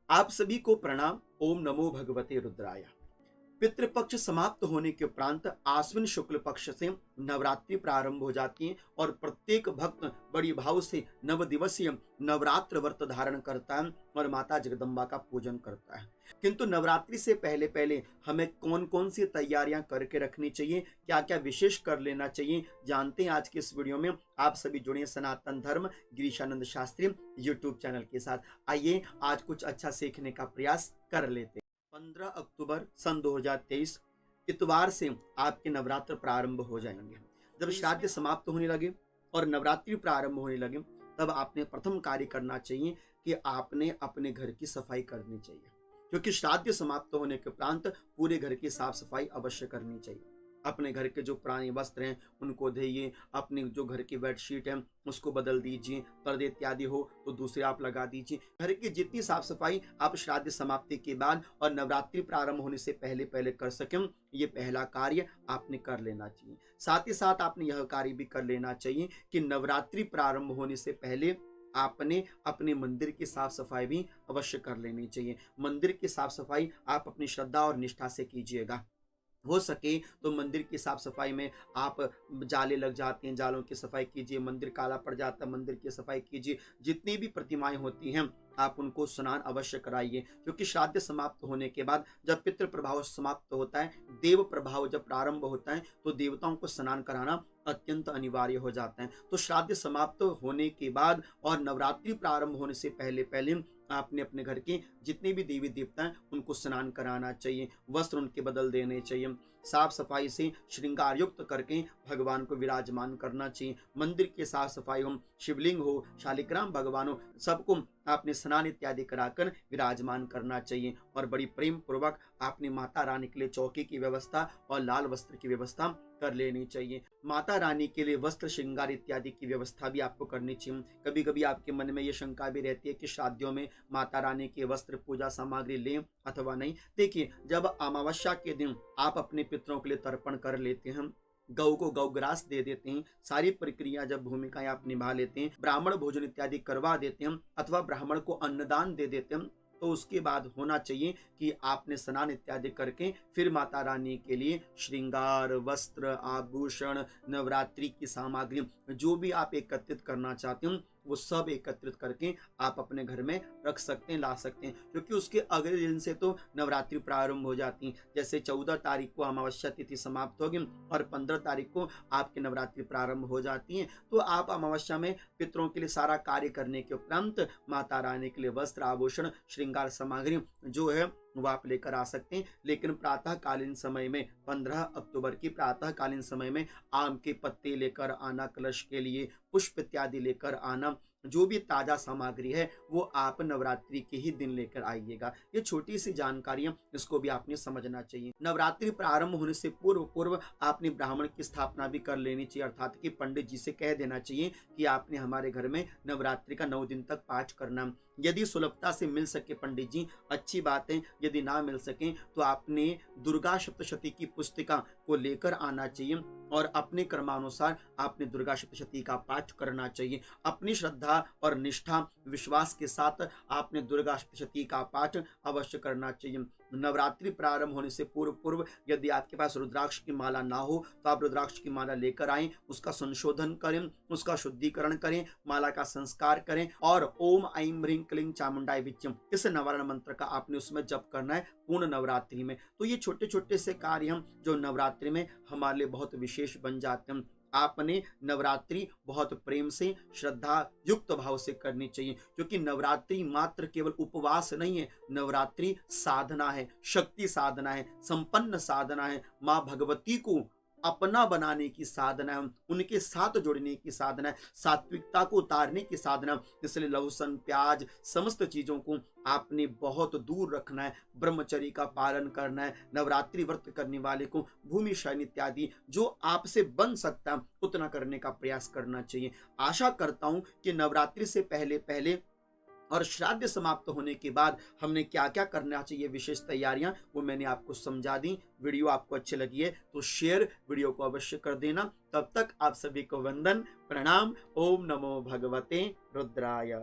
आप सभी को प्रणाम। ओम नमो भगवते रुद्राय। पितृपक्ष समाप्त होने के उपरांत आश्विन शुक्ल पक्ष से नवरात्रि प्रारंभ हो जाती है और प्रत्येक भक्त बड़ी भाव से नव दिवसीय नवरात्र व्रत धारण करता है और माता जगदम्बा का पूजन करता है। किंतु नवरात्रि से पहले पहले हमें कौन कौन सी तैयारियां करके रखनी चाहिए, क्या क्या विशेष कर लेना चाहिए, जानते हैं आज के इस वीडियो में। आप सभी जुड़े सनातन धर्म गिरीशानंद शास्त्री यूट्यूब चैनल के साथ। आइए आज कुछ अच्छा सीखने का प्रयास कर लेते हैं। 15 अक्टूबर सन 2023 इतवार से आपके नवरात्र प्रारंभ हो जाएंगे। जब श्राद्ध समाप्त होने लगे और नवरात्रि प्रारंभ होने लगे, तब आपने प्रथम कार्य करना चाहिए कि आपने अपने घर की सफाई करनी चाहिए, क्योंकि श्राद्ध समाप्त होने के उपरांत पूरे घर की साफ सफाई अवश्य करनी चाहिए। अपने घर के जो पुराने वस्त्र हैं उनको धोइए, अपने जो घर की बेडशीट है उसको बदल दीजिए, पर्दे इत्यादि हो तो दूसरे आप लगा दीजिए। घर की जितनी साफ सफाई आप श्राद्ध समाप्ति के बाद और नवरात्रि प्रारंभ होने से पहले पहले कर सकें, ये पहला कार्य आपने कर लेना चाहिए। साथ ही साथ आपने यह कार्य भी कर लेना चाहिए कि नवरात्रि प्रारंभ होने से पहले आपने अपने मंदिर की साफ सफाई भी अवश्य कर लेनी चाहिए। मंदिर की साफ सफाई आप अपनी श्रद्धा और निष्ठा से कीजिएगा। हो सके तो मंदिर की साफ सफाई में आप जाले लग जाते हैं, जालों की सफाई कीजिए। मंदिर काला पड़ जाता है, मंदिर की सफाई कीजिए। जितनी भी प्रतिमाएं होती हैं आप उनको स्नान अवश्य कराइए, क्योंकि श्राद्ध समाप्त होने के बाद जब पितृ प्रभाव समाप्त होता है, देव प्रभाव जब प्रारंभ होता है, तो देवताओं को स्नान कराना अत्यंत अनिवार्य हो जाता है। तो श्राद्ध समाप्त होने के बाद और नवरात्रि प्रारंभ होने से पहले पहले आपने अपने घर के जितने भी देवी देवता हैं उनको स्नान कराना चाहिए, वस्त्र उनके बदल देने चाहिए, साफ सफाई से श्रृंगार युक्त करके भगवान को विराजमान करना चाहिए। मंदिर की साफ सफाई हो, शिवलिंग हो, शालिग्राम भगवान हो, सबको आपने स्नान इत्यादि कराकर विराजमान करना चाहिए। और बड़ी प्रेम पूर्वक आपने माता रानी के लिए चौकी की व्यवस्था और लाल वस्त्र की व्यवस्था कर लेनी चाहिए। माता रानी के लिए वस्त्र श्रृंगार इत्यादि की व्यवस्था भी आपको करनी चाहिए। कभी कभी आपके मन में ये शंका भी रहती है कि शादियों में माता रानी के वस्त्र पूजा सामग्री लें अथवा नहीं। देखिए, जब अमावस्या के दिन आप अपने पितरों के लिए तर्पण कर लेते हैं, गौ को गौग्रास दे देते हैं, सारी प्रक्रिया जब भूमिकाएं आप निभा लेते हैं, ब्राह्मण भोजन इत्यादि करवा देते हैं अथवा ब्राह्मण को अन्नदान दे देते हैं, तो उसके बाद होना चाहिए कि आपने स्नान इत्यादि करके फिर माता रानी के लिए श्रृंगार, वस्त्र, आभूषण, नवरात्रि की सामग्री जो भी आप एकत्रित करना चाहते हो वो सब एकत्रित करके आप अपने घर में रख सकते हैं, ला सकते हैं। क्योंकि उसके अगले दिन से तो नवरात्रि प्रारंभ हो जाती है। जैसे 14 तारीख को अमावस्या तिथि समाप्त होगी और 15 तारीख को आपकी नवरात्रि प्रारंभ हो जाती है। तो आप अमावस्या में पितरों के लिए सारा कार्य करने के उपरांत माता रानी के लिए वस्त्र, आभूषण, श्रृंगार सामग्री जो है वो आप लेकर आ सकते हैं। लेकिन प्रातःकालीन समय में 15 अक्टूबर की प्रातःकालीन समय में आम के पत्ते लेकर आना, कलश के लिए पुष्प इत्यादि लेकर आना, जो भी ताजा सामग्री है वो आप नवरात्रि के ही दिन लेकर आइएगा। ये छोटी सी जानकारियां, इसको भी आपने समझना चाहिए। नवरात्रि प्रारंभ होने से पूर्व पूर्व आपने ब्राह्मण की स्थापना भी कर लेनी चाहिए, अर्थात कि पंडित जी से कह देना चाहिए कि आपने हमारे घर में नवरात्रि का 9 दिन तक पाठ करना। यदि सुलभता से मिल सके पंडित जी, अच्छी बात है। यदि ना मिल सके तो आपने दुर्गा सप्तशती की पुस्तिका को लेकर आना चाहिए और अपने क्रमानुसार आपने दुर्गा सप्तशती का पाठ करना चाहिए। अपनी श्रद्धा और निष्ठा विश्वास के साथ आपने दुर्गा सप्तशती का पाठ अवश्य करना चाहिए। नवरात्रि प्रारंभ होने से पूर्व पूर्व यदि आपके पास रुद्राक्ष की माला ना हो तो आप रुद्राक्ष की माला लेकर आएं, उसका संशोधन करें, उसका शुद्धिकरण करें, माला का संस्कार करें और ओम ऐं ह्रीं क्लीं चामुंडाय विच्चम इस नवरण मंत्र का आपने उसमें जप करना है पूर्ण नवरात्रि में। तो ये छोटे छोटे से कार्य हम जो नवरात्रि में हमारे लिए बहुत विशेष बन जाते हैं। आपने नवरात्रि बहुत प्रेम से श्रद्धा युक्त भाव से करनी चाहिए, क्योंकि नवरात्रि मात्र केवल उपवास नहीं है, नवरात्रि साधना है, शक्ति साधना है, संपन्न साधना है, माँ भगवती को अपना बनाने की साधना है, उनके साथ जोड़ने की साधना है, सात्विकता को उतारने की साधना। इसलिए लहसुन, प्याज समस्त चीजों को आपने बहुत दूर रखना है, ब्रह्मचर्य का पालन करना है। नवरात्रि व्रत करने वाले को भूमि शयन इत्यादि जो आपसे बन सकता है उतना करने का प्रयास करना चाहिए। आशा करता हूं कि नवरात्रि से पहले पहले और श्राद्ध समाप्त होने के बाद हमने क्या क्या करना चाहिए, विशेष तैयारियां, वो मैंने आपको समझा दी। वीडियो आपको अच्छी लगी है तो शेयर वीडियो को अवश्य कर देना। तब तक आप सभी को वंदन, प्रणाम। ओम नमो भगवते रुद्राय।